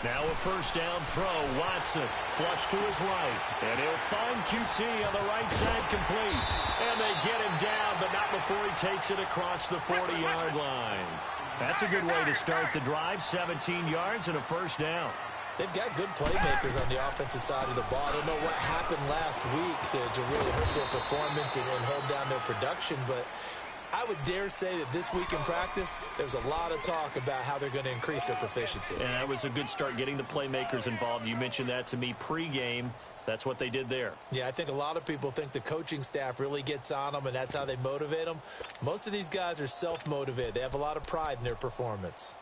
Now a first down throw. Watson flush to his right. And he'll find QT on the right side complete. And they get him down, but not before he takes it across the 40-yard line. That's a good way to start the drive. 17 yards and a first down. They've got good playmakers on the offensive side of the ball. I don't know what happened last week to really hurt their performance and hold down their production, but I would dare say that this week in practice, there's a lot of talk about how they're going to increase their proficiency. And that was a good start, getting the playmakers involved. You mentioned that to me pregame. That's what they did there. Yeah, I think a lot of people think the coaching staff really gets on them, and that's how they motivate them. Most of these guys are self-motivated. They have a lot of pride in their performance.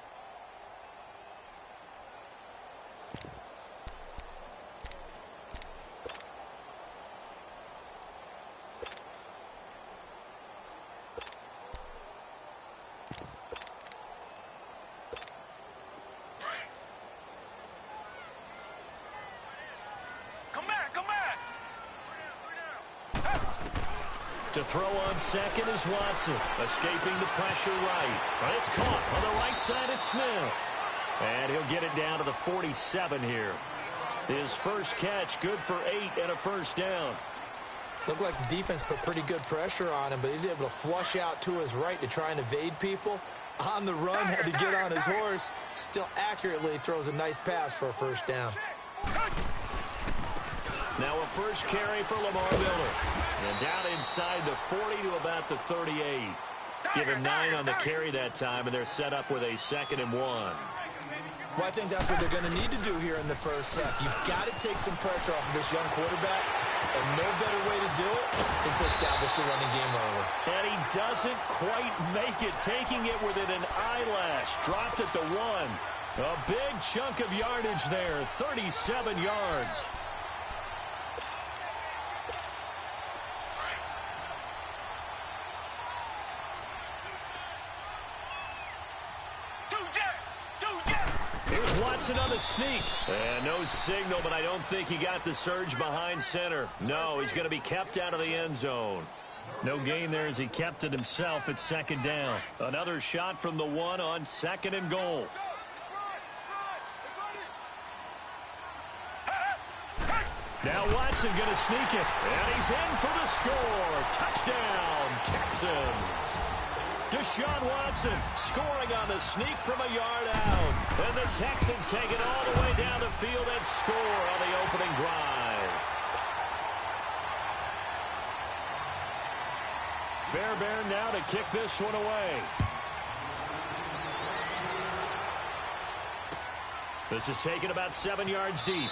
To throw on second is Watson, escaping the pressure right. But it's caught on the right side. It's Smith. And he'll get it down to the 47 here. His first catch, good for 8 and a first down. Looked like the defense put pretty good pressure on him, but he's able to flush out to his right to try and evade people. On the run, had to get on his horse. Still accurately throws a nice pass for a first down. Now a first carry for Lamar Miller. And down inside the 40 to about the 38. Give him 9 on the carry that time, and they're set up with a 2nd and 1. Well, I think that's what they're going to need to do here in the first half. You've got to take some pressure off of this young quarterback, and no better way to do it than to establish the running game early. And he doesn't quite make it, taking it within an eyelash. Dropped at the 1. A big chunk of yardage there, 37 yards. Watson on the sneak. And no signal, but I don't think he got the surge behind center. No, he's going to be kept out of the end zone. No gain there as he kept it himself at 2nd down. Another shot from the 1 on 2nd and goal. Now Watson going to sneak it. And he's in for the score. Touchdown, Texans. Deshaun Watson scoring on the sneak from a yard out. And the Texans take it all the way down the field and score on the opening drive. Fairbairn now to kick this one away. This is taken about 7 yards deep.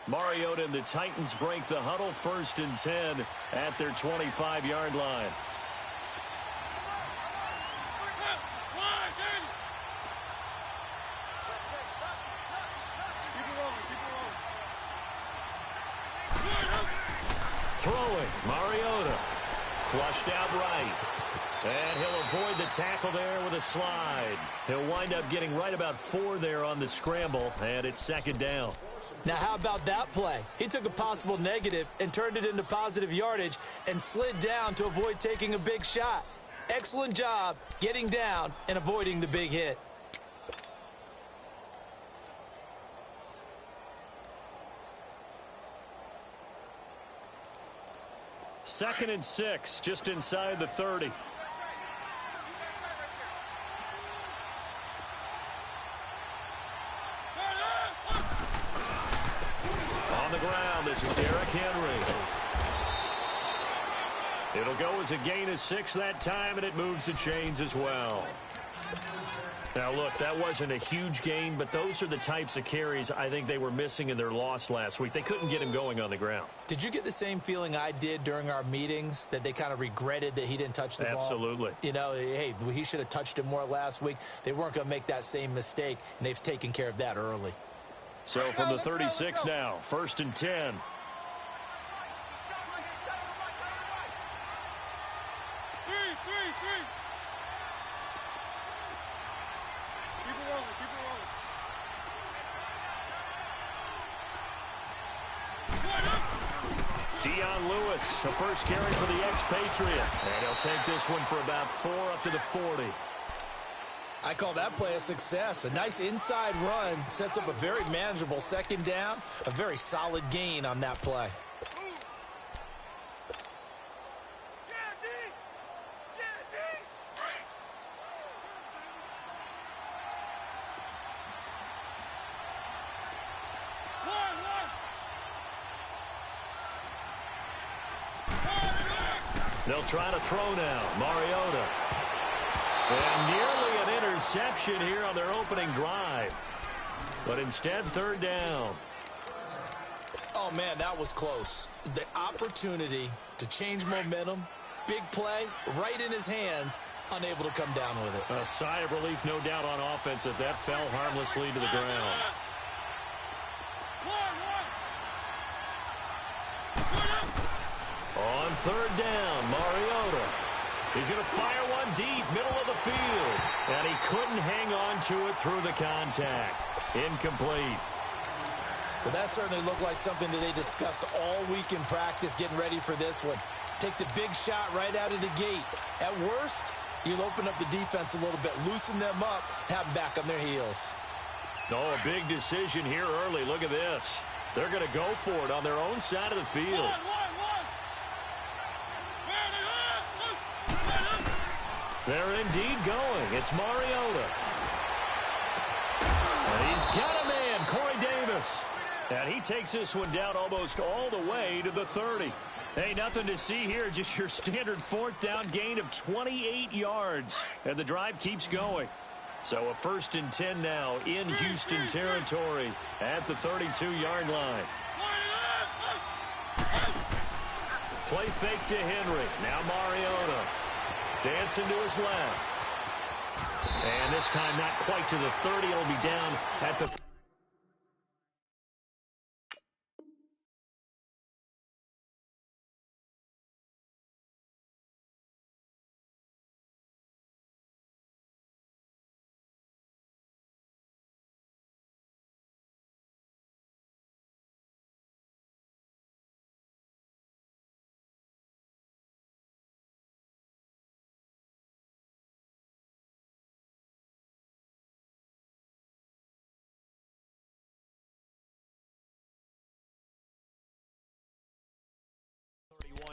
Mariota and the Titans break the huddle, 1st and 10 at their 25-yard line. Throwing, Mariota. Flushed out right. And he'll avoid the tackle there with a slide. He'll wind up getting right about 4 there on the scramble, and it's 2nd down. Now, how about that play? He took a possible negative and turned it into positive yardage and slid down to avoid taking a big shot. Excellent job getting down and avoiding the big hit. Second and 6, just inside the 30. This is Derrick Henry. It'll go as a gain of 6 that time, and it moves the chains as well. Now, look, that wasn't a huge gain, but those are the types of carries I think they were missing in their loss last week. They couldn't get him going on the ground. Did you get the same feeling I did during our meetings, that they kind of regretted that he didn't touch the ball? Absolutely. You know, hey, he should have touched it more last week. They weren't going to make that same mistake, and they've taken care of that early. So from the 36 now, 1st and 10. Dion Lewis, the first carry for the expatriate. And he'll take this one for about 4 up to the 40. I call that play a success. A nice inside run sets up a very manageable second down. A very solid gain on that play. They'll try to throw now. Mariota. And nearly an interception here on their opening drive. But instead, 3rd down. Oh, man, that was close. The opportunity to change momentum, big play, right in his hands, unable to come down with it. A sigh of relief, no doubt, on offense if that fell harmlessly to the ground. On 3rd down, Mariota. He's going to fire one deep, middle of the field. And he couldn't hang on to it through the contact. Incomplete. Well, that certainly looked like something that they discussed all week in practice getting ready for this one. Take the big shot right out of the gate. At worst, you'll open up the defense a little bit, loosen them up, have them back on their heels. Oh, a big decision here early. Look at this. They're going to go for it on their own side of the field. They're indeed going. It's Mariota. And he's got a man, Corey Davis. And he takes this one down almost all the way to the 30. Hey, nothing to see here, just your standard 4th down gain of 28 yards. And the drive keeps going. So a 1st and 10 now in Houston territory at the 32-yard line. Play fake to Henry. Now Mariota. Dancing to his left. And this time not quite to the 30. It'll be down at the...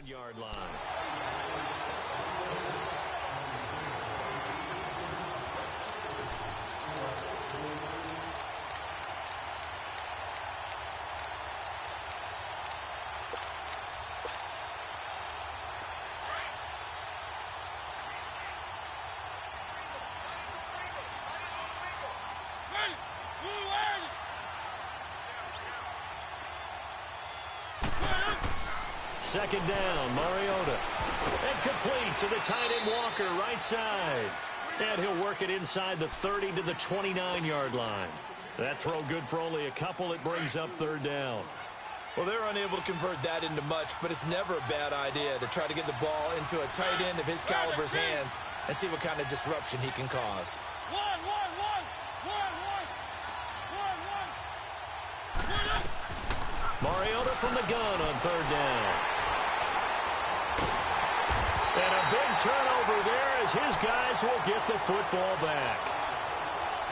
Yard line. Second down, Mariota. And complete to the tight end Walker, right side. And he'll work it inside the 30 to the 29-yard line. That throw good for only a couple. It brings up 3rd down. Well, they're unable to convert that into much, but it's never a bad idea to try to get the ball into a tight end of his caliber's hands and see what kind of disruption he can cause. Mariota from the gun on 3rd down. And a big turnover there as his guys will get the football back.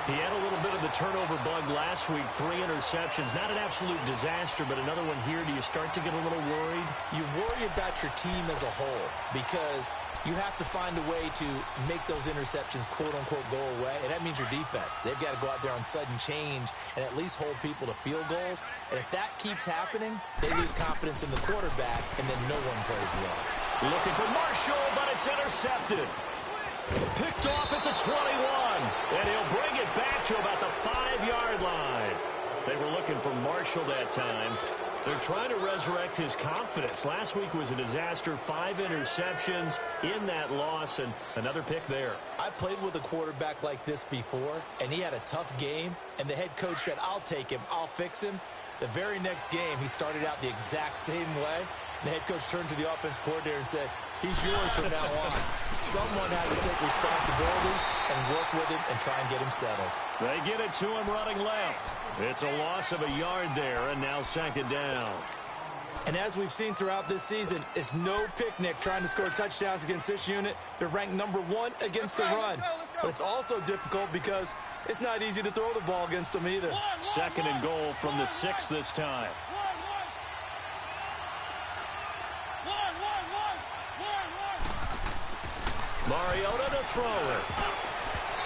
He had a little bit of the turnover bug last week, 3 interceptions. Not an absolute disaster, but another one here. Do you start to get a little worried? You worry about your team as a whole because you have to find a way to make those interceptions, quote-unquote, go away, and that means your defense. They've got to go out there on sudden change and at least hold people to field goals. And if that keeps happening, they lose confidence in the quarterback, and then no one plays well. Looking for Marshall, but it's intercepted. Picked off at the 21, and he'll bring it back to about the 5-yard line. They were looking for Marshall that time. They're trying to resurrect his confidence. Last week was a disaster. 5 interceptions in that loss, and another pick there. I played with a quarterback like this before, and he had a tough game, and the head coach said, I'll take him, I'll fix him. The very next game, he started out the exact same way. And the head coach turned to the offense coordinator and said, he's yours from now on. Someone has to take responsibility and work with him and try and get him settled. They get it to him running left. It's a loss of a yard there, and now 2nd down. And as we've seen throughout this season, it's no picnic trying to score touchdowns against this unit. They're ranked number 1 against the run. But it's also difficult because it's not easy to throw the ball against them either. 2nd and goal from the 6 this time. Mariota to throw it.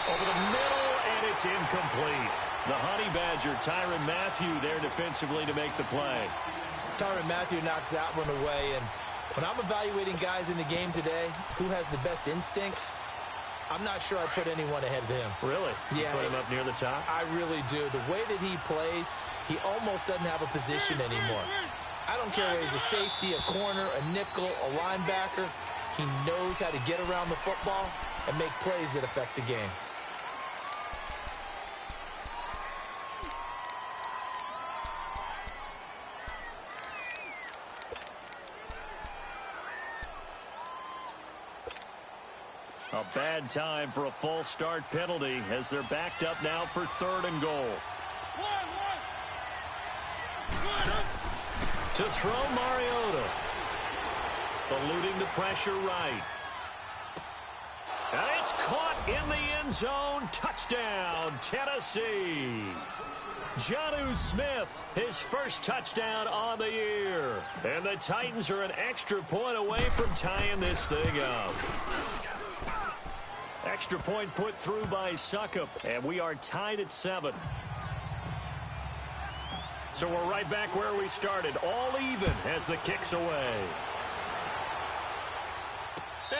Over the middle, and it's incomplete. The Honey Badger, Tyrann Mathieu, there defensively to make the play. Tyrann Mathieu knocks that one away. And when I'm evaluating guys in the game today, who has the best instincts, I'm not sure I put anyone ahead of him. Really? Yeah. You put him up near the top? I really do. The way that he plays, he almost doesn't have a position anymore. I don't care whether he's a safety, a corner, a nickel, a linebacker. He knows how to get around the football and make plays that affect the game. A bad time for a false start penalty as they're backed up now for 3rd and goal. To throw Mariota. Eluding the pressure right. And it's caught in the end zone. Touchdown, Tennessee. Jonnu Smith, his first touchdown on the year. And the Titans are an extra point away from tying this thing up. Extra point put through by Succop, and we are tied at 7. So we're right back where we started, all even as the kick's away.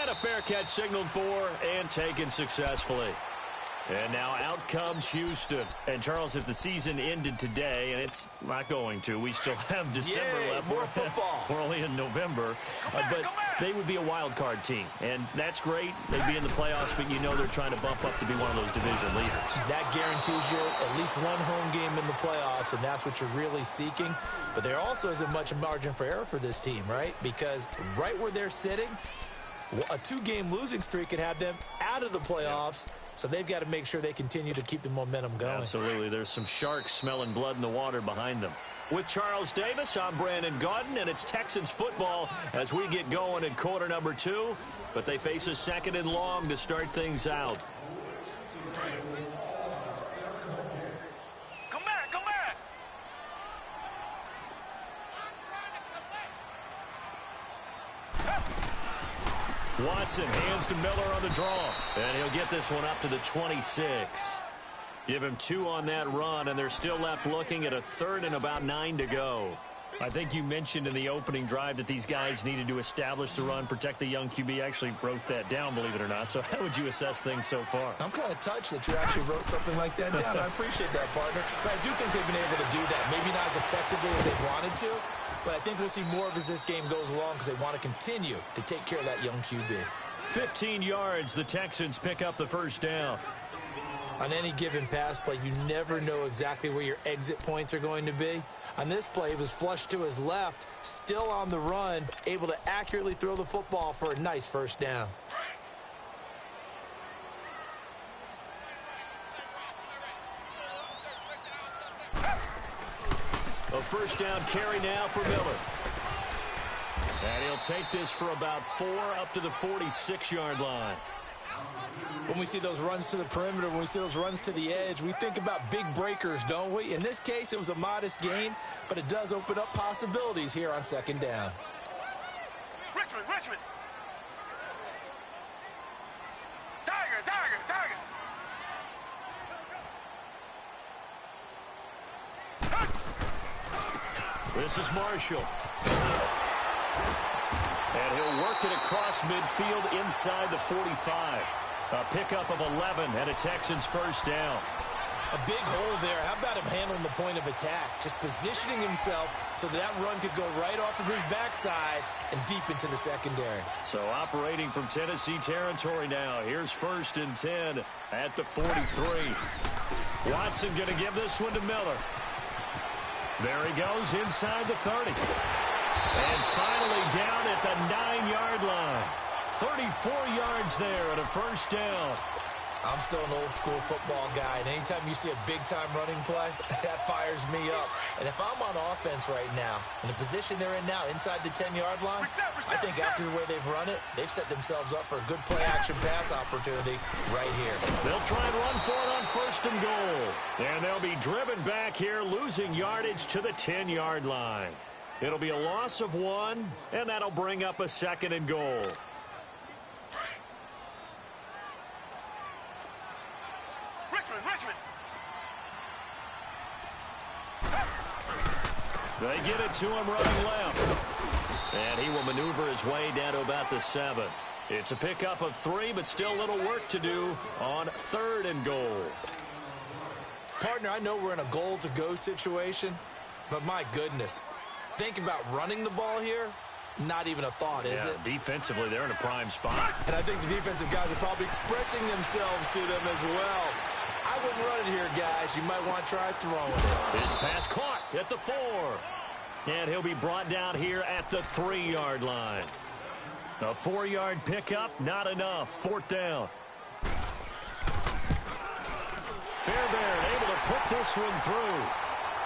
And a fair catch signaled for and taken successfully. And now out comes Houston. And, Charles, if the season ended today, and it's not going to, we still have December left. More football. We're only in November. But they would be a wild card team. And that's great. They'd be in the playoffs, but you know they're trying to bump up to be one of those division leaders. That guarantees you at least one home game in the playoffs, and that's what you're really seeking. But there also isn't much margin for error for this team, right? Because right where they're sitting, a 2-game losing streak could have them out of the playoffs. So they've got to make sure they continue to keep the momentum going. Absolutely. There's some sharks smelling blood in the water behind them. With Charles Davis, I'm Brandon Gaudin, and it's Texans football as we get going in quarter number 2. But they face a 2nd and long to start things out. Come back, come back. Watson hands to Miller on the draw. And he'll get this one up to the 26. Give him 2 on that run, and they're still left looking at a 3rd and about 9 to go. I think you mentioned in the opening drive that these guys needed to establish the run, protect the young QB. I actually wrote that down, believe it or not. So how would you assess things so far? I'm kind of touched that you actually wrote something like that down. I appreciate that, partner. But I do think they've been able to do that. Maybe not as effectively as they wanted to, but I think we'll see more of as this game goes along because they want to continue to take care of that young QB. 15 yards, the Texans pick up the first down. On any given pass play, you never know exactly where your exit points are going to be. On this play, he was flushed to his left, still on the run, able to accurately throw the football for a nice first down. A first down carry now for Miller. And he'll take this for about 4 up to the 46-yard line. When we see those runs to the perimeter, when we see those runs to the edge, we think about big breakers, don't we? In this case, it was a modest gain, but it does open up possibilities here on 2nd down. Richmond, Richmond. Tiger, Tiger, Tiger. This is Marshall. And he'll work it across midfield inside the 45. A pickup of 11 and a Texans first down. A big hole there. How about him handling the point of attack? Just positioning himself so that run could go right off of his backside and deep into the secondary. So operating from Tennessee territory now. Here's 1st and 10 at the 43. Watson going to give this one to Miller. There he goes inside the 30. And finally down at the 9-yard line. 34 yards there and a 1st down. I'm still an old-school football guy, and anytime you see a big-time running play, that fires me up. And if I'm on offense right now, in the position they're in now, inside the 10-yard line, I think after the way they've run it, they've set themselves up for a good play-action pass opportunity right here. They'll try and run for it on 1st and goal. And they'll be driven back here, losing yardage to the 10-yard line. It'll be a loss of 1, and that'll bring up a 2nd and goal. Richmond. They get it to him running left. And he will maneuver his way down to about the 7. It's a pickup of 3, but still a little work to do on 3rd and goal. Partner, I know we're in a goal-to-go situation, but my goodness, think about running the ball here. Not even a thought, is it? Defensively, they're in a prime spot. And I think the defensive guys are probably expressing themselves to them as well. I wouldn't run it here, guys. You might want to try throwing it. His pass caught at the 4. And he'll be brought down here at the 3-yard line. A 4-yard pickup, not enough. 4th down. Fairbairn able to put this one through.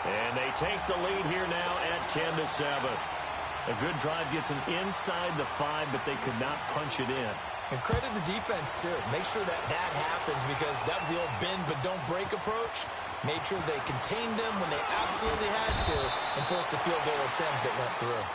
And they take the lead here now at 10-7. A good drive gets them inside the 5, but they could not punch it in. And credit the defense, too. Make sure that happens because that was the old bend but don't break approach. Made sure they contained them when they absolutely had to and forced the field goal attempt that went through.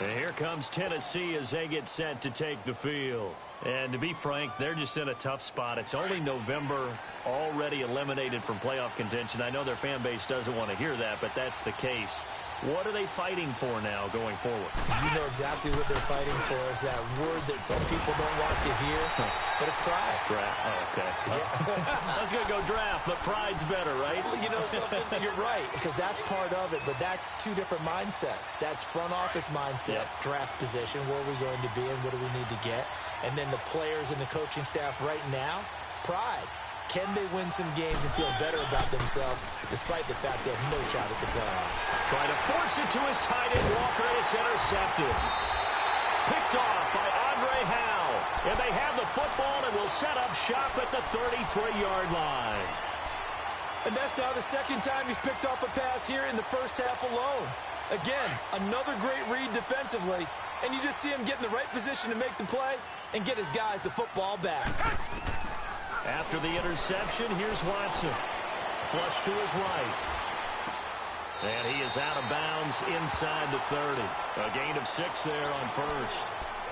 And here comes Tennessee as they get set to take the field. And to be frank, they're just in a tough spot. It's only November, already eliminated from playoff contention. I know their fan base doesn't want to hear that, but that's the case. What are they fighting for now going forward? You know exactly what they're fighting for is that word that some people don't want to hear, but it's pride. Draft. Oh, okay. I was going to go draft, but pride's better, right? You know something? You're right, because that's part of it, but that's two different mindsets. That's front office mindset, draft position, where are we going to be and what do we need to get? And then the players and the coaching staff right now, pride. Can they win some games and feel better about themselves despite the fact they have no shot at the playoffs? Trying to force it to his tight end, Walker. It's intercepted. Picked off by Andre Howe. And they have the football and will set up shop at the 33-yard line. And that's now the 2nd time he's picked off a pass here in the first half alone. Again, another great read defensively. And you just see him get in the right position to make the play and get his guys the football back. After the interception, here's Watson. Flush to his right. And he is out of bounds inside the 30. A gain of 6 there on 1st.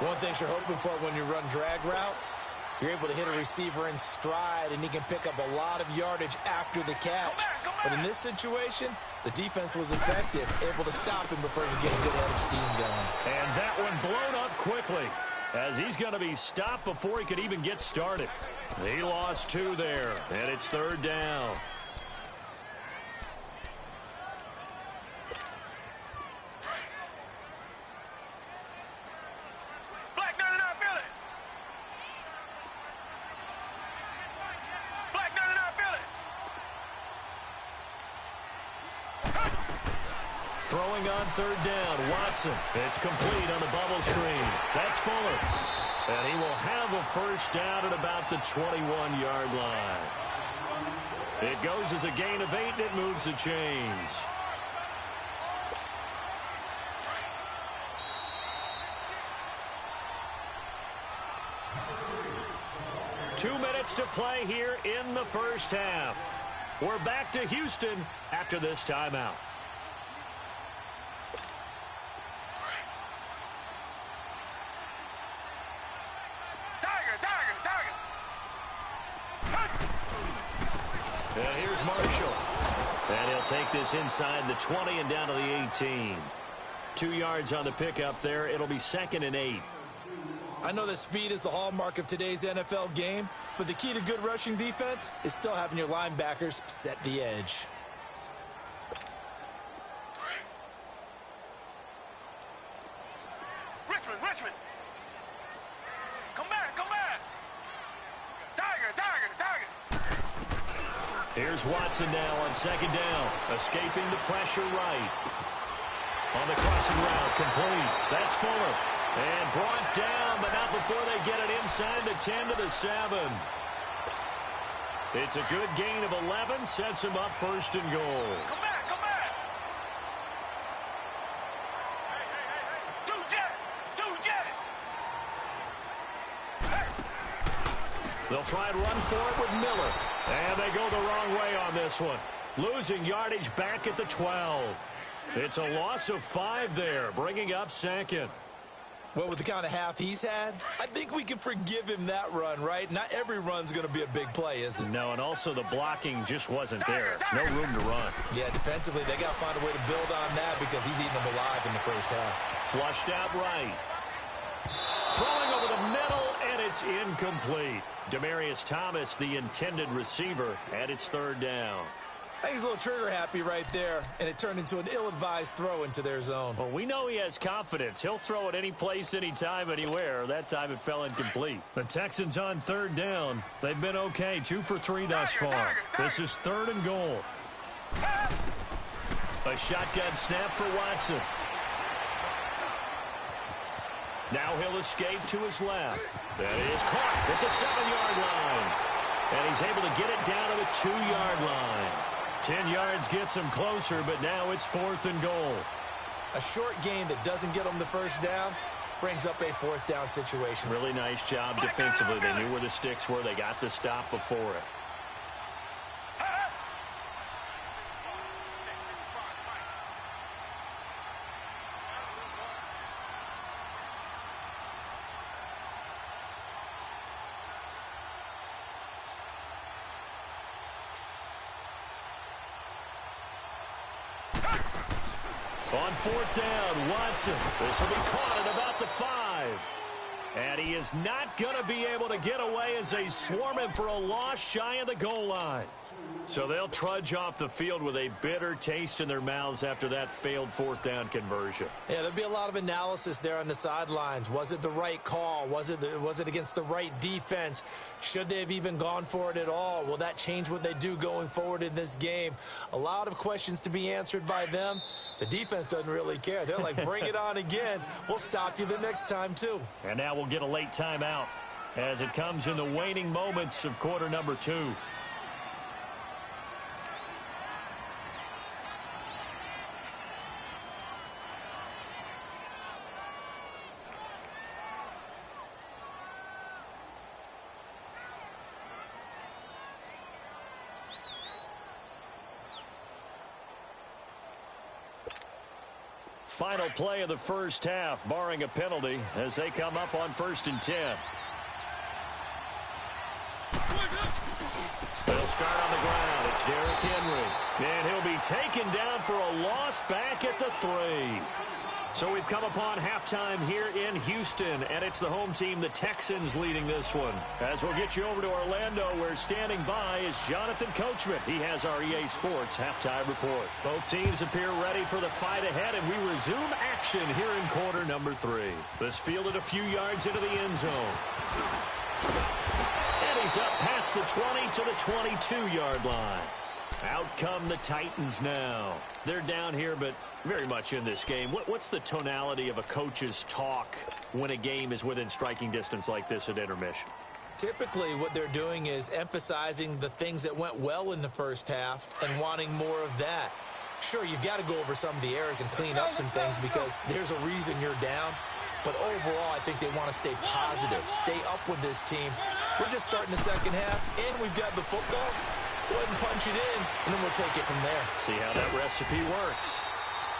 One thing you're hoping for when you run drag routes, you're able to hit a receiver in stride, and he can pick up a lot of yardage after the catch. But in this situation, the defense was effective, able to stop him before he could get a good head of steam going. And that one blown up quickly, as he's going to be stopped before he could even get started. He lost 2 there, and it's 3rd down. Black 99 Philly. Black 99 Philly. Throwing on 3rd down, Watson. It's complete on the bubble screen. That's Fuller. And he will have a 1st down at about the 21-yard line. It goes as a gain of 8, and it moves the chains. Two minutes to play here in the first half. We're back to Houston after this timeout. And here's Marshall. And he'll take this inside the 20 and down to the 18. 2 yards on the pickup there. It'll be 2nd and 8. I know that speed is the hallmark of today's NFL game, But the key to good rushing defense is still having your linebackers set the edge. Richmond, Richmond. Come back, come back. Tiger, Tiger, Tiger. Here's Watson now on second down. Escaping the pressure right. On the crossing route, complete. That's Fuller. And brought down, but not before they get it inside the 10 to the 7. It's a good gain of 11. Sets him up first and goal. Come back, come back. Hey. Two jet. They'll try and run for it with Miller. And they go the wrong way on this one. Losing yardage back at the 12. It's a loss of 5 there, bringing up second. Well, with the kind of half he's had, I think we can forgive him that run, right? Not every run's going to be a big play, is it? No, and also the blocking just wasn't there. No room to run. Yeah, defensively, they got to find a way to build on that because he's eating them alive in the first half. Flushed out right. Throwing over the middle, and it's incomplete. Demaryius Thomas, the intended receiver, and it's third down. I think he's a little trigger happy right there, and it turned into an ill-advised throw into their zone. Well, we know he has confidence. He'll throw it any place, anytime, anywhere. That time it fell incomplete. The Texans on third down. They've been okay, 2 for 3 thus far. This is third and goal. A shotgun snap for Watson. Now he'll escape to his left. That is caught at the 7-yard line. And he's able to get it down to the 2-yard line. 10 yards gets him closer, but now it's 4th and goal. A short gain that doesn't get them the first down brings up a 4th down situation. Really nice job defensively. They knew where the sticks were. They got the stop before it. On 4th down, Watson. This will be caught at about the 5. And he is not going to be able to get away as they swarm him for a loss shy of the goal line. So they'll trudge off the field with a bitter taste in their mouths after that failed 4th down conversion. Yeah, there'll be a lot of analysis there on the sidelines. Was it the right call? Was it against the right defense? Should they have even gone for it at all? Will that change what they do going forward in this game? A lot of questions to be answered by them. The defense doesn't really care. They're like, bring it on again. We'll stop you the next time, too. And now we'll get a late timeout as it comes in the waning moments of quarter number 2. Final play of the first half, barring a penalty, as they come up on 1st and 10. They'll start on the ground. It's Derrick Henry. And he'll be taken down for a loss back at the 3. So we've come upon halftime here in Houston, and it's the home team, the Texans, leading this one. As we'll get you over to Orlando, where standing by is Jonathan Coachman. He has our EA Sports halftime report. Both teams appear ready for the fight ahead, and we resume action here in quarter number 3. This fielded a few yards into the end zone. And he's up past the 20 to the 22-yard line. Out come the Titans now. They're down here, but very much in this game. What's the tonality of a coach's talk when a game is within striking distance like this at intermission? Typically, what they're doing is emphasizing the things that went well in the first half and wanting more of that. Sure, you've got to go over some of the errors and clean up some things because there's a reason you're down. But overall, I think they want to stay positive, stay up with this team. We're just starting the second half, and we've got the football. Let's go ahead and punch it in, and then we'll take it from there. See how that recipe works.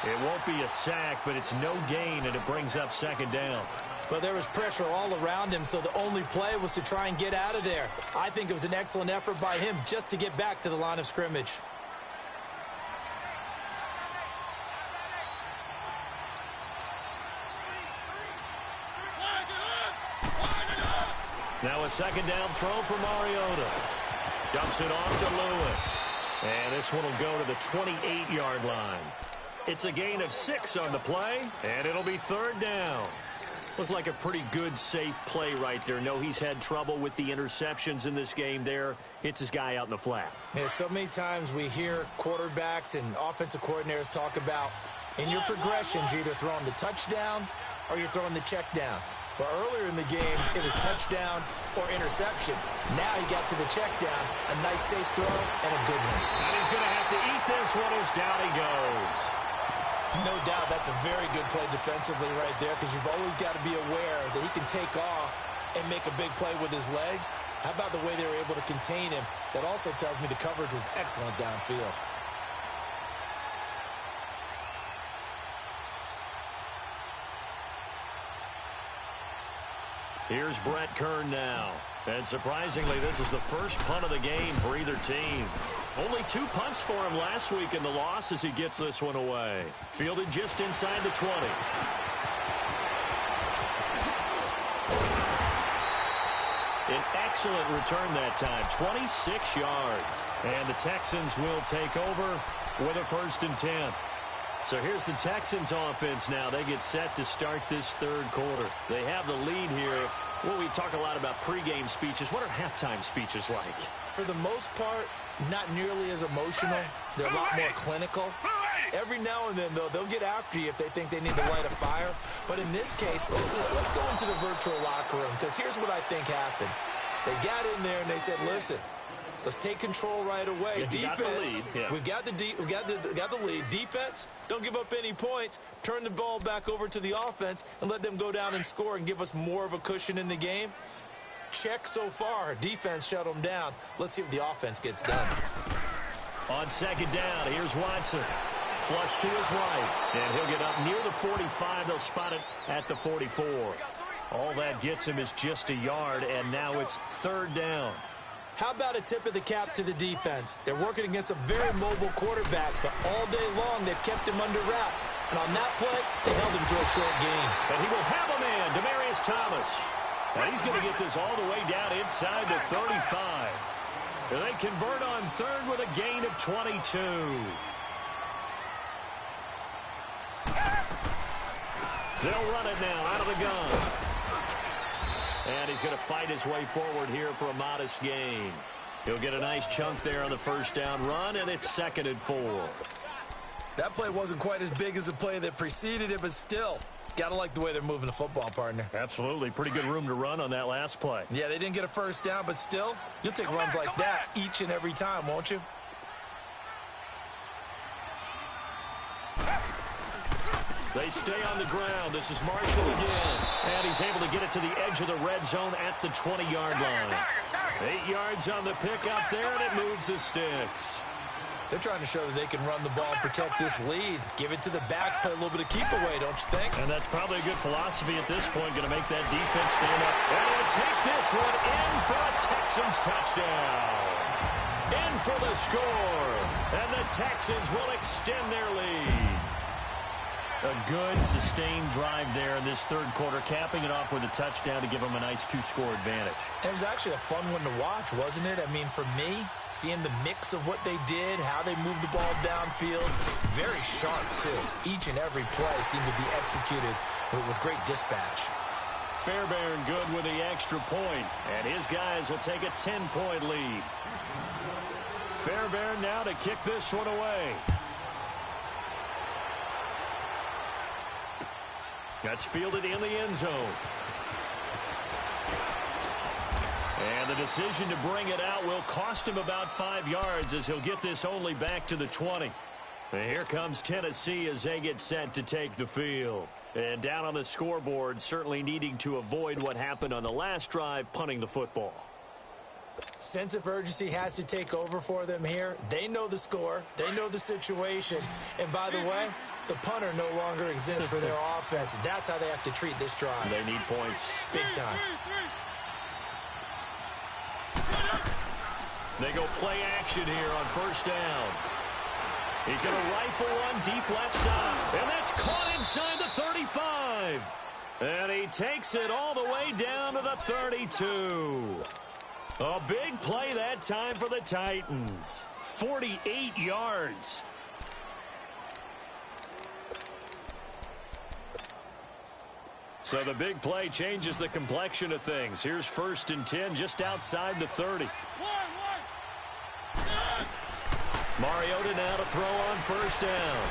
It won't be a sack, but it's no gain, and it brings up second down. Well, there was pressure all around him, so the only play was to try and get out of there. I think it was an excellent effort by him just to get back to the line of scrimmage. Now a second down throw for Mariota. Dumps it off to Lewis. And this one will go to the 28-yard line. It's a gain of 6 on the play, and it'll be third down. Looked like a pretty good, safe play right there. No, he's had trouble with the interceptions in this game there. Hits his guy out in the flat. Yeah, so many times we hear quarterbacks and offensive coordinators talk about in your progressions, you're either throwing the touchdown or you're throwing the check down. But earlier in the game, it was touchdown or interception. Now he got to the check down, a nice safe throw, and a good one. And he's going to have to eat this one as down he goes. No doubt that's a very good play defensively right there, because you've always got to be aware that he can take off and make a big play with his legs. How about the way they were able to contain him? That also tells me the coverage was excellent downfield. Here's Brett Kern now. And surprisingly, this is the first punt of the game for either team. Only 2 punts for him last week in the loss as he gets this one away. Fielded just inside the 20. An excellent return that time, 26 yards. And the Texans will take over with a 1st and 10. So here's the Texans offense now. They get set to start this third quarter. They have the lead here. Well, we talk a lot about pregame speeches. What are halftime speeches like? For the most part, not nearly as emotional. They're a lot more clinical. Every now and then, though, they'll get after you if they think they need to light a fire. But in this case, let's go into the virtual locker room, because here's what I think happened. They got in there and they said, listen, let's take control right away. Yeah, defense, we've got the lead. Defense, don't give up any points. Turn the ball back over to the offense and let them go down and score and give us more of a cushion in the game. Check so far. Defense shut them down. Let's see if the offense gets done. On second down, here's Watson. Flush to his right, and he'll get up near the 45. They'll spot it at the 44. All that gets him is just a yard, and now it's third down. How about a tip of the cap to the defense? They're working against a very mobile quarterback, but all day long they've kept him under wraps. And on that play, they held him to a short gain. And he will have a man, Demaryius Thomas. And he's going to get this all the way down inside the 35. And they convert on third with a gain of 22. They'll run it now out of the gun. And he's going to fight his way forward here for a modest gain. He'll get a nice chunk there on the first down run, and it's 2nd and 4. That play wasn't quite as big as the play that preceded it, but still, got to like the way they're moving the football, partner. Absolutely. Pretty good room to run on that last play. Yeah, they didn't get a first down, but still, you'll take runs like that each and every time, won't you? They stay on the ground. This is Marshall again. And he's able to get it to the edge of the red zone at the 20-yard line. 8 yards on the pickup there, and it moves the sticks. They're trying to show that they can run the ball and protect this lead. Give it to the backs, play a little bit of keep away, don't you think? And that's probably a good philosophy at this point. Going to make that defense stand up. And he'll take this one in for a Texans touchdown. In for the score. And the Texans will extend their lead. A good, sustained drive there in this third quarter, capping it off with a touchdown to give them a nice 2-score advantage. It was actually a fun one to watch, wasn't it? I mean, for me, seeing the mix of what they did, how they moved the ball downfield, very sharp, too. Each and every play seemed to be executed with great dispatch. Fairbairn good with the extra point, and his guys will take a 10-point lead. Fairbairn now to kick this one away. That's fielded in the end zone. And the decision to bring it out will cost him about 5 yards as he'll get this only back to the 20. And here comes Tennessee as they get set to take the field. And down on the scoreboard, certainly needing to avoid what happened on the last drive, punting the football. Sense of urgency has to take over for them here. They know the score. They know the situation. And by the way, the punter no longer exists for their offense. That's how they have to treat this drive. They need points. Big time. They go play action here on first down. He's going to rifle one deep left side. And that's caught inside the 35. And he takes it all the way down to the 32. A big play that time for the Titans. 48 yards. So the big play changes the complexion of things. Here's 1st and 10 just outside the 30. Mariota now to throw on 1st down.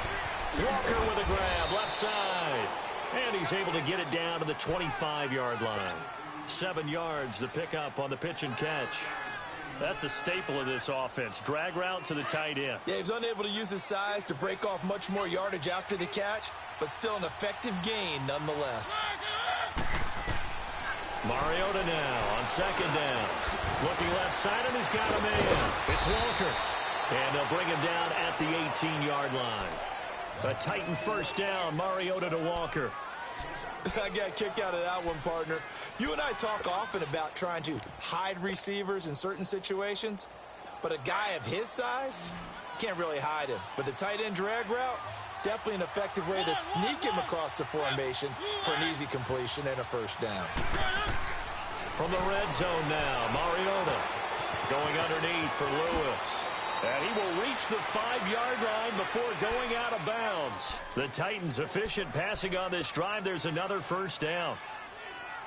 Walker with a grab, left side. And he's able to get it down to the 25-yard line. 7 yards the pickup on the pitch and catch. That's a staple of this offense. Drag route to the tight end. Yeah, he was unable to use his size to break off much more yardage after the catch, but still an effective gain nonetheless. Mariota now on 2nd down. Looking left side, and he's got a man. It's Walker. And they'll bring him down at the 18-yard line. A Titan 1st down, Mariota to Walker. I got a kick out of that one, partner. You and I talk often about trying to hide receivers in certain situations, but a guy of his size, can't really hide him. But the tight end drag route, definitely an effective way to sneak him across the formation for an easy completion and a 1st down. From the red zone now, Mariota going underneath for Lewis. And he will reach the 5-yard line before going out of bounds. The Titans efficient passing on this drive. There's another 1st down.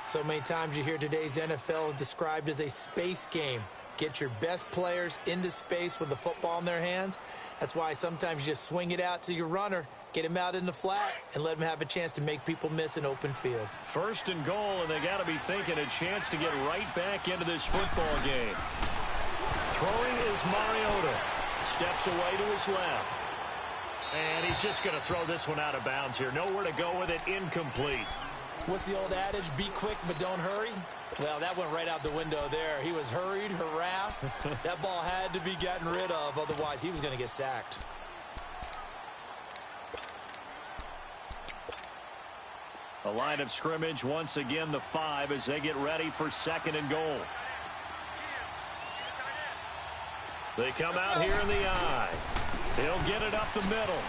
So many times you hear today's NFL described as a space game. Get your best players into space with the football in their hands. That's why sometimes you just swing it out to your runner, get him out in the flat, and let him have a chance to make people miss an open field. 1st and goal, and they got to be thinking a chance to get right back into this football game. Throwing is Mariota. Steps away to his left. And he's just going to throw this one out of bounds here. Nowhere to go with it. Incomplete. What's the old adage? Be quick, but don't hurry. Well, that went right out the window there. He was hurried, harassed. That ball had to be gotten rid of. Otherwise, he was going to get sacked. A line of scrimmage once again, the 5 as they get ready for 2nd and goal. They come out here in the eye. He'll get it up the middle.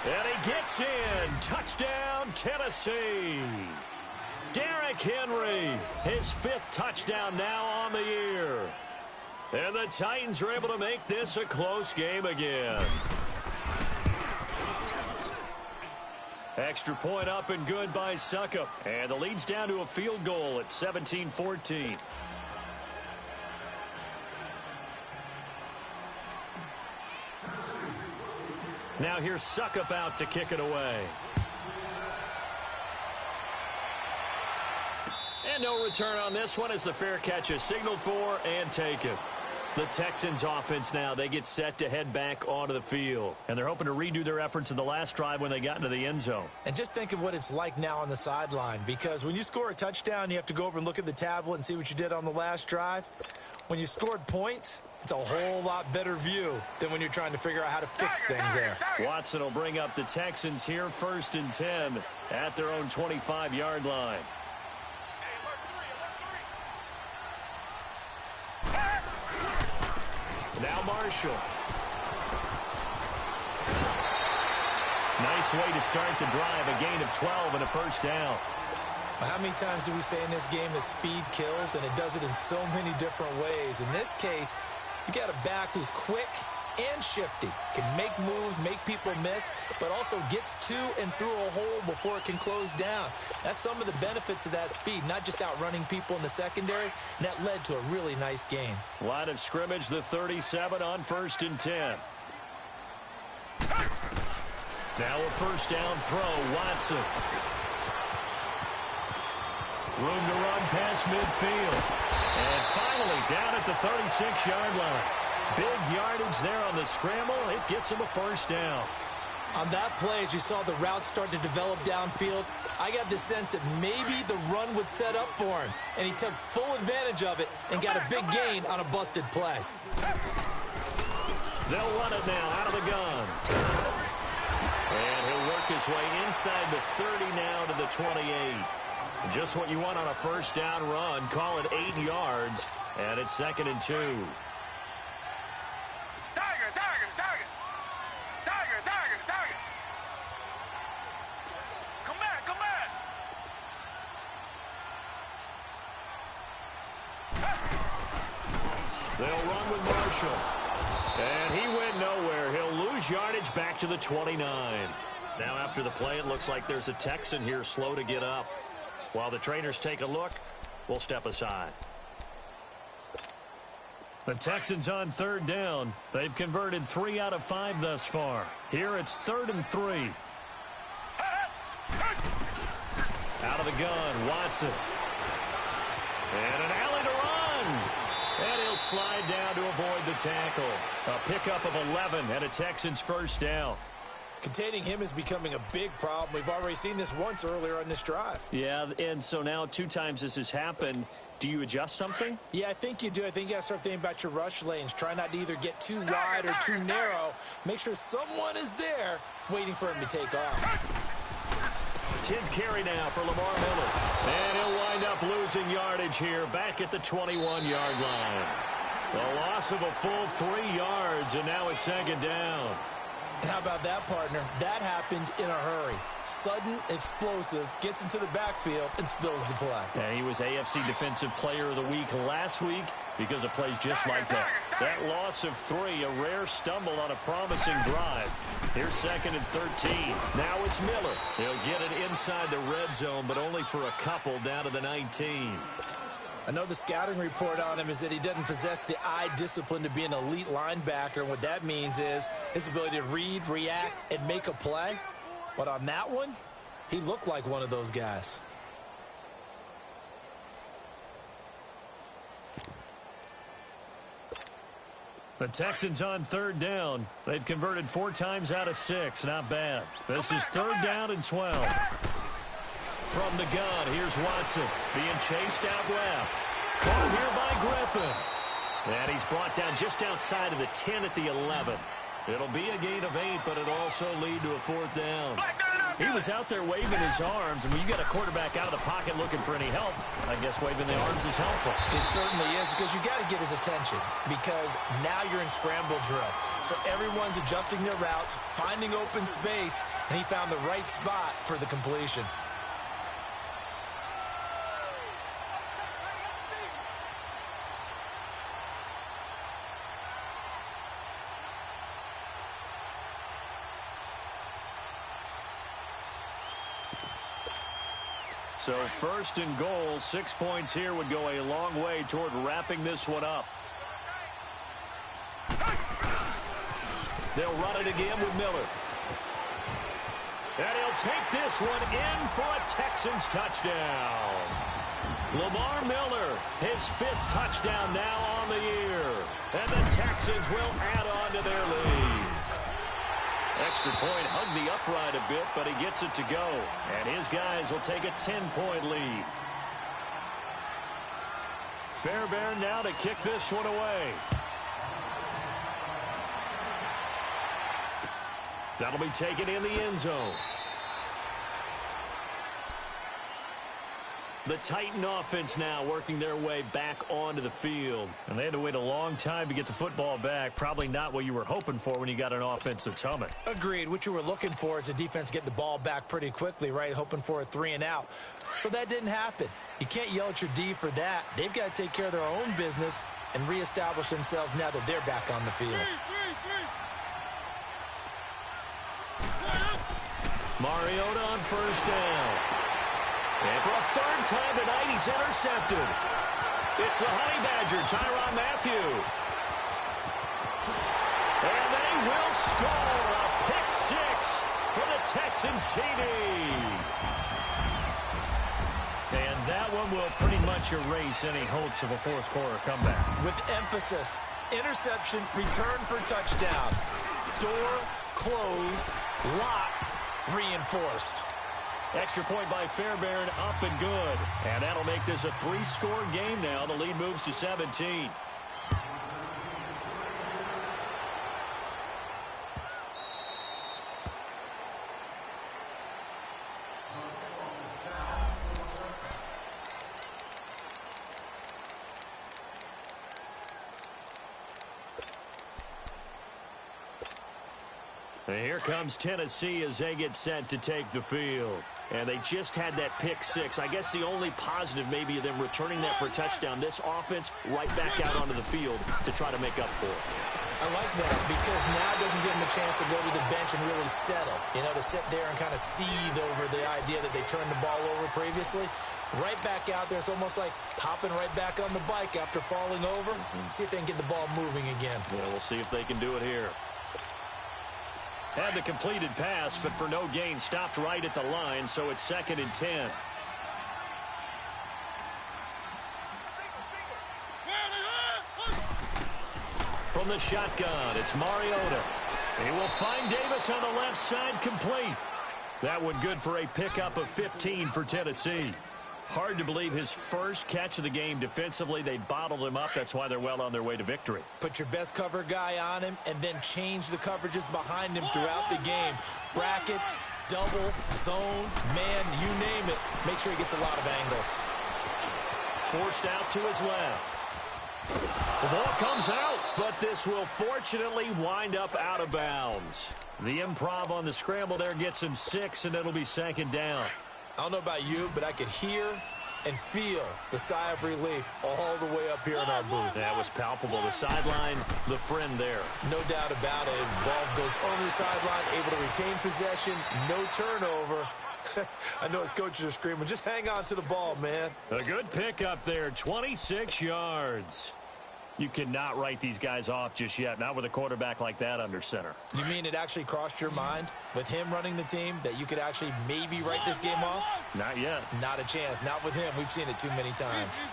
And he gets in. Touchdown, Tennessee. Derrick Henry, his 5th touchdown now on the year. And the Titans are able to make this a close game again. Extra point up and good by Succop. And the lead's down to a field goal at 17-14. Now here's Succop out to kick it away. And no return on this one as the fair catch is signaled for and taken. The Texans offense now, they get set to head back onto the field. And they're hoping to redo their efforts in the last drive when they got into the end zone. And just think of what it's like now on the sideline, because when you score a touchdown, you have to go over and look at the tablet and see what you did on the last drive. When you scored points, it's a whole lot better view than when you're trying to figure out how to fix things there. Watson will bring up the Texans here 1st and 10 at their own 25-yard line. Now Marshall. Nice way to start the drive. A gain of 12 and a 1st down. Well, how many times do we say in this game that speed kills, and it does it in so many different ways? In this case, you got a back who's quick and shifty, can make moves, make people miss, but also gets to and through a hole before it can close down. That's some of the benefits of that speed, not just outrunning people in the secondary, and that led to a really nice game. Line of scrimmage, the 37 on 1st and 10. Now a 1st down throw, Watson. Room to run past midfield. And finally down at the 36-yard line. Big yardage there on the scramble. It gets him a 1st down. On that play, as you saw the route start to develop downfield, I got the sense that maybe the run would set up for him. And he took full advantage of it and got a big gain on a busted play. They'll run it now out of the gun. And he'll work his way inside the 30 now to the 28. Just what you want on a 1st down run. Call it 8 yards. And it's 2nd and 2. They'll run with Marshall. And he went nowhere. He'll lose yardage back to the 29. Now after the play, it looks like there's a Texan here slow to get up. While the trainers take a look, we'll step aside. The Texans on third down. They've converted 3 out of 5 thus far. Here it's 3rd and 3. Out of the gun, Watson. And an alley to run. And he'll slide down to avoid the tackle. A pickup of 11 and a Texans first down. Containing him is becoming a big problem. We've already seen this once earlier on this drive. Yeah, and so now 2 times this has happened. Do you adjust something? Yeah, I think you do. I think you got to start thinking about your rush lanes. Try not to either get too wide or too narrow. Make sure someone is there waiting for him to take off. 10th carry now for Lamar Miller. And he'll wind up losing yardage here back at the 21-yard line. A loss of a full 3 yards, and now it's 2nd down. How about that, partner? That happened in a hurry. Sudden, explosive, gets into the backfield, and spills the play. Yeah, he was AFC Defensive Player of the Week last week because of plays just like that. That loss of 3, a rare stumble on a promising drive. Here's 2nd and 13. Now it's Miller. He'll get it inside the red zone, but only for a couple down to the 19. I know the scouting report on him is that he doesn't possess the eye discipline to be an elite linebacker. And what that means is his ability to read, react, and make a play. But on that one, he looked like one of those guys. The Texans on 3rd down. They've converted 4 times out of 6. Not bad. This is 3rd down and 12. From the gun, here's Watson being chased out left. Caught here by Griffin. And he's brought down just outside of the 10 at the 11. It'll be a gain of 8, but it'll also lead to a 4th down. He was out there waving his arms, and when you got a quarterback out of the pocket looking for any help, I guess waving the arms is helpful. It certainly is, because you got to get his attention, because now you're in scramble drill. So everyone's adjusting their routes, finding open space, and he found the right spot for the completion. So 1st and goal, 6 points here would go a long way toward wrapping this one up. They'll run it again with Miller. And he'll take this one in for a Texans touchdown. Lamar Miller, his 5th touchdown now on the year. And the Texans will add on to their lead. Extra point hugged the upright a bit, but he gets it to go. And his guys will take a 10-point lead. Fairbairn now to kick this one away. That'll be taken in the end zone. The Titan offense now working their way back onto the field. And they had to wait a long time to get the football back. Probably not what you were hoping for when you got an offense that's humming. Agreed. What you were looking for is the defense getting the ball back pretty quickly, right? Hoping for a 3 and out. So that didn't happen. You can't yell at your D for that. They've got to take care of their own business and reestablish themselves now that they're back on the field. Mariota on 1st down. And for a 3rd time tonight, he's intercepted. It's the Honey Badger, Tyrann Mathieu. And they will score a pick 6 for the Texans TD. And that one will pretty much erase any hopes of a 4th quarter comeback. With emphasis, interception, return for touchdown. Door closed, locked, reinforced. Extra point by Fairbairn, up and good. And that'll make this a 3-score game now. The lead moves to 17. And here comes Tennessee as they get set to take the field. And they just had that pick six. I guess the only positive maybe of them returning that for a touchdown. This offense right back out onto the field to try to make up for it. I like that because now it doesn't give them a chance to go to the bench and really settle. To sit there and kind of seethe over the idea that they turned the ball over previously. Right back out there. It's almost like hopping right back on the bike after falling over. See if they can get the ball moving again. Yeah, we'll see if they can do it here. Had the completed pass, but for no gain, stopped right at the line, so it's 2nd and 10. From the shotgun, it's Mariota. He will find Davis on the left side, complete. That one good for a pickup of 15 for Tennessee. Hard to believe his first catch of the game defensively. They bottled him up. That's why they're well on their way to victory. Put your best cover guy on him and then change the coverages behind him throughout the game. Brackets, double, zone, man, you name it. Make sure he gets a lot of angles. Forced out to his left. The ball comes out, but this will fortunately wind up out of bounds. The improv on the scramble there gets him 6, and it'll be 2nd down. I don't know about you, but I could hear and feel the sigh of relief all the way up here in our booth. That was palpable. The sideline, the friend there. No doubt about it. Ball goes over the sideline, able to retain possession, no turnover. I know his coaches are screaming, just hang on to the ball, man. A good pickup there, 26 yards. You cannot write these guys off just yet, not with a quarterback like that under center. You mean it actually crossed your mind with him running the team that you could actually maybe write this game off? Not yet. Not a chance. Not with him. We've seen it too many times.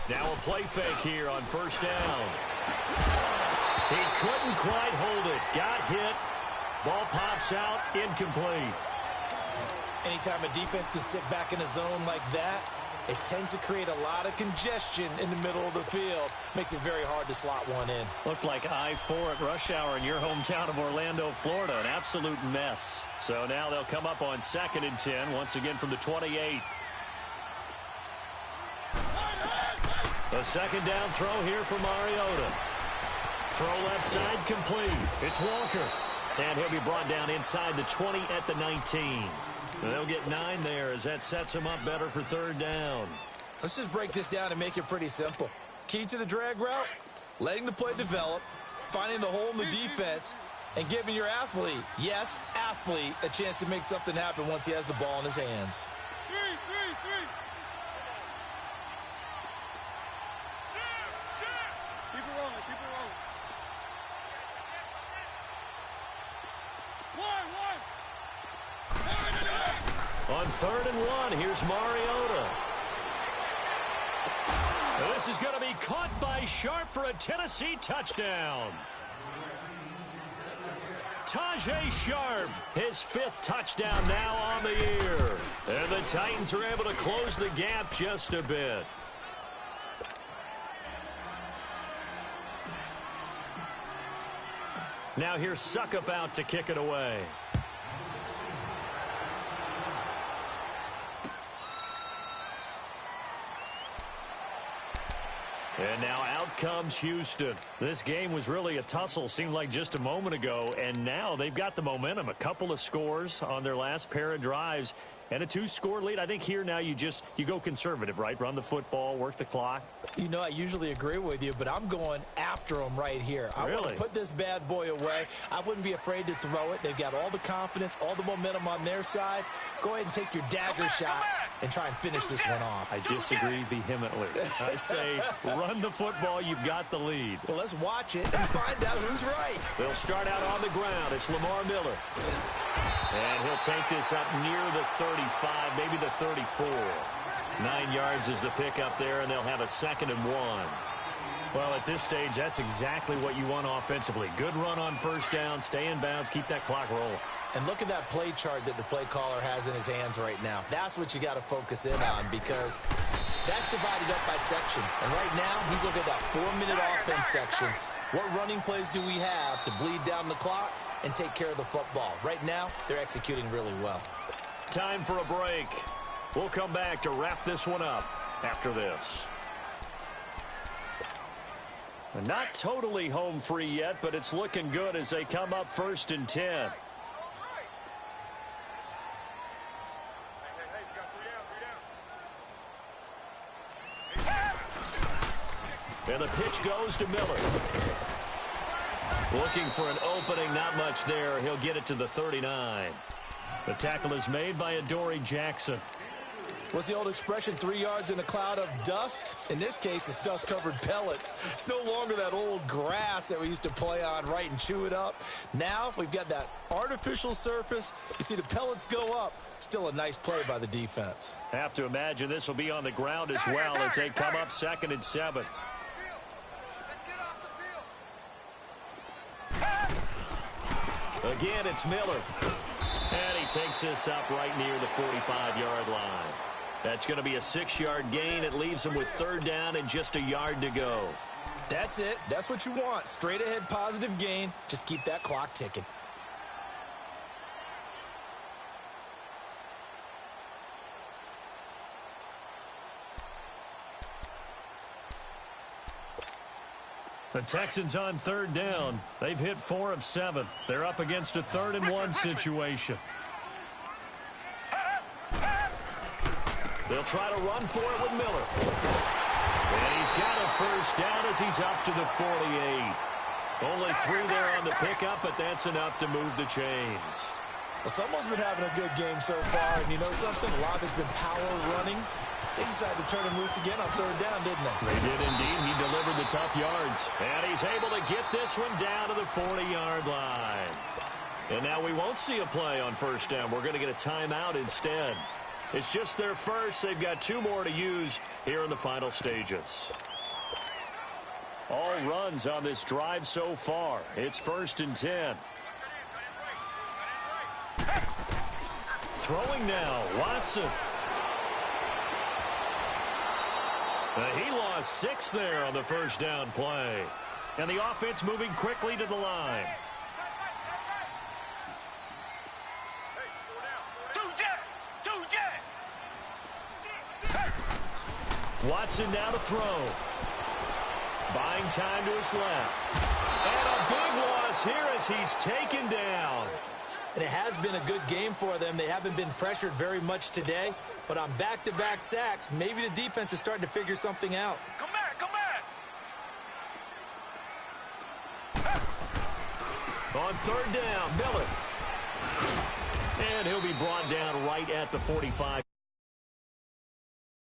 Now a play fake here on 1st down. He couldn't quite hold it. Got hit. Ball pops out. Incomplete. Anytime a defense can sit back in a zone like that, it tends to create a lot of congestion in the middle of the field. Makes it very hard to slot one in. Looked like I-4 at rush hour in your hometown of Orlando, Florida. An absolute mess. So now they'll come up on 2nd and 10, once again from the 28. A 2nd down throw here for Mariota. Throw left side complete. It's Walker. And he'll be brought down inside the 20 at the 19. They'll get 9 there as that sets him up better for 3rd down. Let's just break this down and make it pretty simple. Key to the drag route, letting the play develop, finding the hole in the defense, and giving your athlete, yes, athlete, a chance to make something happen once he has the ball in his hands. On 3rd and 1, here's Mariota. This is going to be caught by Sharp for a Tennessee touchdown. Tajae Sharp, his 5th touchdown now on the year. And the Titans are able to close the gap just a bit. Now here's Suckup out to kick it away. And now out comes Houston. This game was really a tussle, seemed like just a moment ago, and now they've got the momentum. A couple of scores on their last pair of drives and a 2-score lead. I think here now you go conservative, right? Run the football, work the clock. You know, I usually agree with you, but I'm going after them right here. I want to put this bad boy away. I wouldn't be afraid to throw it. They've got all the confidence, all the momentum on their side. Go ahead and take your dagger shots and try and finish this one off. I disagree vehemently. I say run the football. You've got the lead. Well, let's watch it and find out who's right. They'll start out on the ground. It's Lamar Miller. And he'll take this up near the 35, maybe the 34. 9 yards is the pickup there, and they'll have a 2nd and 1. Well, at this stage, that's exactly what you want offensively. Good run on 1st down, stay in bounds, keep that clock rolling. And look at that play chart that the play caller has in his hands right now. That's what you got to focus in on because that's divided up by sections. And right now, he's looking at that 4-minute offense section. What running plays do we have to bleed down the clock and take care of the football? Right now, they're executing really well. Time for a break. We'll come back to wrap this one up after this. Not totally home free yet, but it's looking good as they come up 1st and 10. And the pitch goes to Miller. Looking for an opening, not much there. He'll get it to the 39. The tackle is made by Adoree Jackson. What's the old expression, 3 yards in a cloud of dust? In this case, it's dust-covered pellets. It's no longer that old grass that we used to play on, right, and chew it up. Now we've got that artificial surface. You see the pellets go up. Still a nice play by the defense. Have to imagine this will be on the ground as well as they come up 2nd and 7. Again, it's Miller. And he takes this up right near the 45-yard line. That's going to be a 6-yard gain. It leaves him with 3rd down and just a yard to go. That's it. That's what you want. Straight ahead positive gain. Just keep that clock ticking. The Texans on 3rd down. They've hit 4 of 7. They're up against a 3rd and 1 situation. They'll try to run for it with Miller. And he's got a 1st down as he's up to the 48. Only 3 there on the pickup, but that's enough to move the chains. Well, someone's been having a good game so far, and you know something? A lot has been power running. They decided to turn him loose again on 3rd down, didn't they? They did indeed. He delivered the tough yards. And he's able to get this one down to the 40-yard line. And now we won't see a play on 1st down. We're going to get a timeout instead. It's just their first. They've got 2 more to use here in the final stages. All runs on this drive so far. It's 1st and 10. Throwing now, Watson. He lost 6 there on the 1st down play. And the offense moving quickly to the line. Watson now to throw. Buying time to his left. And a big loss here as he's taken down. And it has been a good game for them. They haven't been pressured very much today. But on back-to-back sacks, maybe the defense is starting to figure something out. Come back, come back. On 3rd down, Miller. And he'll be brought down right at the 45.